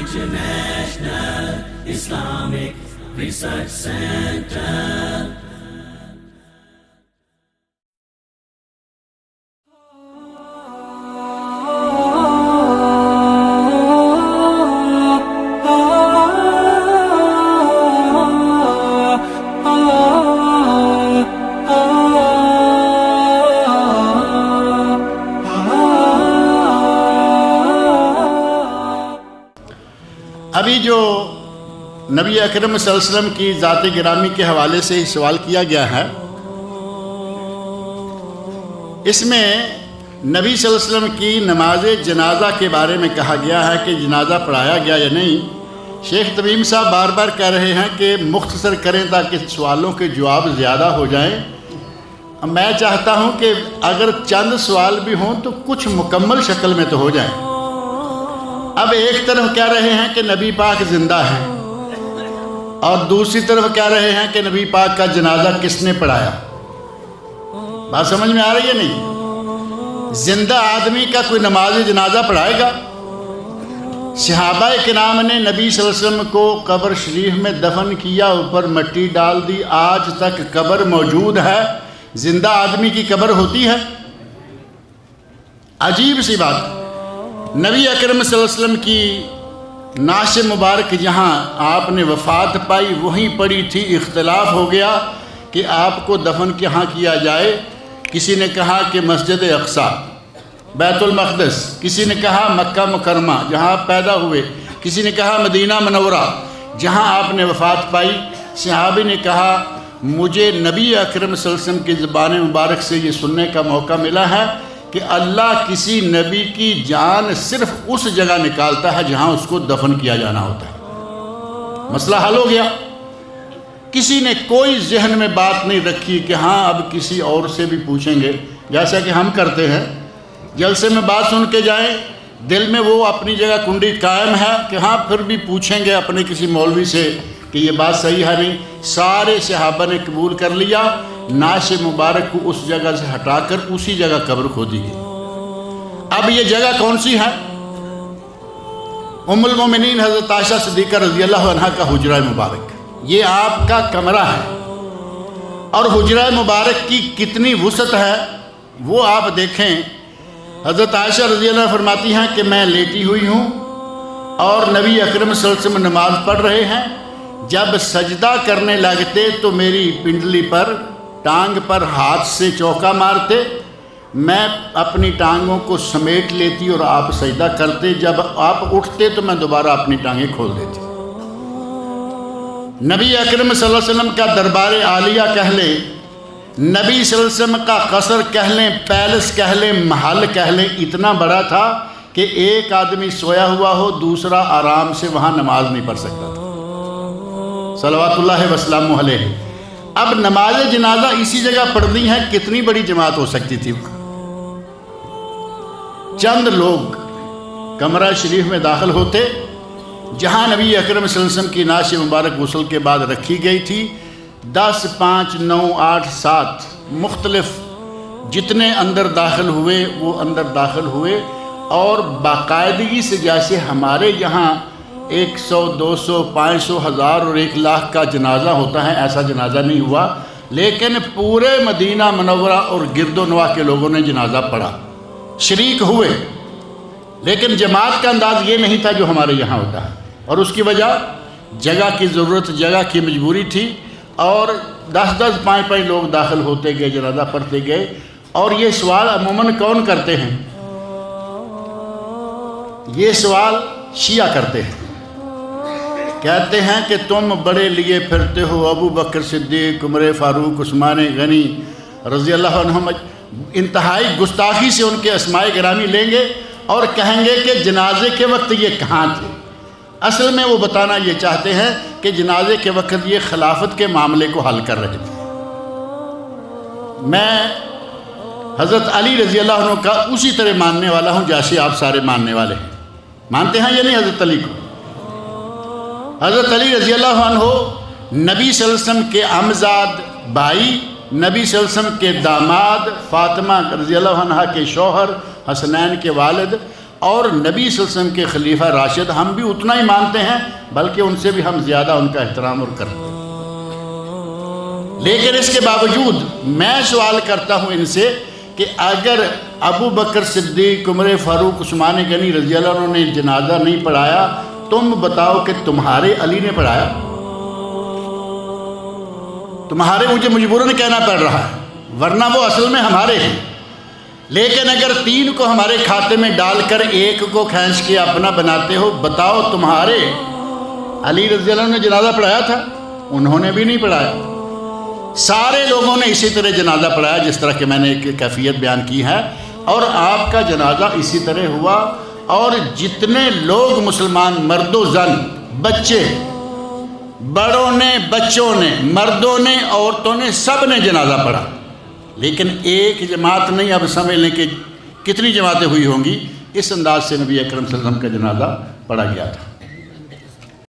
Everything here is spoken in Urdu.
International Islamic Research Center. ابھی جو نبی اکرم صلی اللہ علیہ وسلم کی ذات گرامی کے حوالے سے سوال کیا گیا ہے، اس میں نبی صلی اللہ علیہ وسلم کی نماز جنازہ کے بارے میں کہا گیا ہے کہ جنازہ پڑھایا گیا یا نہیں۔ شیخ تمیم صاحب بار بار کہہ رہے ہیں کہ مختصر کریں تاکہ سوالوں کے جواب زیادہ ہو جائیں۔ میں چاہتا ہوں کہ اگر چند سوال بھی ہوں تو کچھ مکمل شکل میں تو ہو جائیں۔ اب ایک طرف کہہ رہے ہیں کہ نبی پاک زندہ ہیں، اور دوسری طرف کہہ رہے ہیں کہ نبی پاک کا جنازہ کس نے پڑھایا۔ بات سمجھ میں آ رہی ہے نہیں؟ زندہ آدمی کا کوئی نماز جنازہ پڑھائے گا؟ صحابہ کرام نے نبی صلی اللہ علیہ وسلم کو قبر شریف میں دفن کیا، اوپر مٹی ڈال دی، آج تک قبر موجود ہے۔ زندہ آدمی کی قبر ہوتی ہے؟ عجیب سی بات۔ نبی اکرم صلی اللہ علیہ وسلم کی نعش مبارک جہاں آپ نے وفات پائی وہیں پڑی تھی، اختلاف ہو گیا کہ آپ کو دفن کہاں کیا جائے۔ کسی نے کہا کہ مسجد اقصی، بیت المقدس، کسی نے کہا مکہ مکرمہ جہاں آپ پیدا ہوئے، کسی نے کہا مدینہ منورہ جہاں آپ نے وفات پائی۔ صحابی نے کہا مجھے نبی اکرم صلی اللہ علیہ وسلم کی زبان مبارک سے یہ سننے کا موقع ملا ہے کہ اللہ کسی نبی کی جان صرف اس جگہ نکالتا ہے جہاں اس کو دفن کیا جانا ہوتا ہے۔ مسئلہ حل ہو گیا۔ کسی نے کوئی ذہن میں بات نہیں رکھی کہ ہاں اب کسی اور سے بھی پوچھیں گے، جیسا کہ ہم کرتے ہیں، جلسے میں بات سن کے جائیں، دل میں وہ اپنی جگہ کنڈی قائم ہے کہ ہاں پھر بھی پوچھیں گے اپنے کسی مولوی سے کہ یہ بات صحیح ہے نہیں۔ سارے صحابہ نے قبول کر لیا، نعش مبارک کو اس جگہ سے ہٹا کر اسی جگہ قبر کھودی گئی۔ اب یہ جگہ کون سی ہے؟ ام المومنین حضرت عائشہ صدیقہ رضی اللہ عنہا کا حجرہ مبارک، یہ آپ کا کمرہ ہے، اور حجرہ مبارک کی کتنی وسعت ہے وہ آپ دیکھیں۔ حضرت عائشہ رضی اللہ عنہا فرماتی ہیں کہ میں لیٹی ہوئی ہوں اور نبی اکرم صلی اللہ علیہ وسلم نماز پڑھ رہے ہیں، جب سجدہ کرنے لگتے تو میری پنڈلی پر، ٹانگ پر ہاتھ سے چوکا مارتے، میں اپنی ٹانگوں کو سمیٹ لیتی اور آپ سجدہ کرتے، جب آپ اٹھتے تو میں دوبارہ اپنی ٹانگیں کھول دیتی۔ نبی اکرم صلی اللہ علیہ وسلم کا دربار عالیہ کہہ لیں، نبی صلی اللہ علیہ وسلم کا قصر کہہ لیں، پیلس کہہ لیں، محل کہہ لیں، اتنا بڑا تھا کہ ایک آدمی سویا ہوا ہو دوسرا آرام سے وہاں نماز نہیں پڑھ سکتا تھا، صلوات اللہ وسلام علیہ۔ اب نماز جنازہ اسی جگہ پڑھنی ہے، کتنی بڑی جماعت ہو سکتی تھی؟ چند لوگ کمرہ شریف میں داخل ہوتے جہاں نبی اکرم صلی اللہ علیہ وسلم کی نعش مبارک غسل کے بعد رکھی گئی تھی۔ 10، 5، 9، 8، 7 مختلف جتنے اندر داخل ہوئے وہ اندر داخل ہوئے، اور باقاعدگی سے جیسے ہمارے یہاں 100، 200، 500، 1000 اور 1 لاکھ کا جنازہ ہوتا ہے، ایسا جنازہ نہیں ہوا، لیکن پورے مدینہ منورہ اور گرد و نواح کے لوگوں نے جنازہ پڑھا، شریک ہوئے، لیکن جماعت کا انداز یہ نہیں تھا جو ہمارے یہاں ہوتا ہے، اور اس کی وجہ جگہ کی ضرورت، جگہ کی مجبوری تھی، اور 10، 5 لوگ داخل ہوتے گئے، جنازہ پڑھتے گئے۔ اور یہ سوال عموماً کون کرتے ہیں؟ یہ سوال شیعہ کرتے ہیں، کہتے ہیں کہ تم بڑے لیے پھرتے ہو ابو بکر صدیق، عمر فاروق، عثمان غنی رضی اللہ عنہم، انتہائی گستاخی سے ان کے اسماء گرامی لیں گے اور کہیں گے کہ جنازے کے وقت یہ کہاں تھے۔ اصل میں وہ بتانا یہ چاہتے ہیں کہ جنازے کے وقت یہ خلافت کے معاملے کو حل کر رہے تھے۔ میں حضرت علی رضی اللہ عنہ کا اسی طرح ماننے والا ہوں جیسے آپ سارے ماننے والے ہیں۔ مانتے ہیں یا نہیں حضرت علی کو؟ حضرت علی رضی اللہ عنہ نبی صلی اللہ علیہ وسلم کے عمزاد بھائی، نبی صلی اللہ علیہ وسلم کے داماد، فاطمہ رضی اللہ عنہ کے شوہر، حسنین کے والد، اور نبی صلی اللہ علیہ وسلم کے خلیفہ راشد ہم بھی اتنا ہی مانتے ہیں، بلکہ ان سے بھی ہم زیادہ ان کا احترام اور کرتے ہیں۔ لیکن اس کے باوجود میں سوال کرتا ہوں ان سے کہ اگر ابو بکر صدیق، عمر فاروق، عثمان غنی رضی اللہ عنہ نے جنازہ نہیں پڑھایا، تم بتاؤ کہ تمہارے علی نے پڑھایا؟ تمہارے مجھے مجبوراً کہنا پڑ رہا ہے، ورنہ وہ اصل میں ہمارے ہیں۔ لیکن اگر 3 کو ہمارے کھاتے میں ڈال کر 1 کو کھینچ کے اپنا بناتے ہو، بتاؤ تمہارے علی رضی اللہ عنہ نے جنازہ پڑھایا تھا؟ انہوں نے بھی نہیں پڑھایا۔ سارے لوگوں نے اسی طرح جنازہ پڑھایا جس طرح کہ میں نے ایک کیفیت بیان کی ہے، اور آپ کا جنازہ اسی طرح ہوا۔ اور جتنے لوگ مسلمان، مرد و زن، بچے، بڑوں نے، بچوں نے، مردوں نے، عورتوں نے، سب نے جنازہ پڑھا۔ لیکن ایک جماعت نہیں، اب سمجھ لیں کہ کتنی جماعتیں ہوئی ہوں گی، اس انداز سے نبی اکرم صلی اللہ علیہ وسلم کا جنازہ پڑھا گیا تھا۔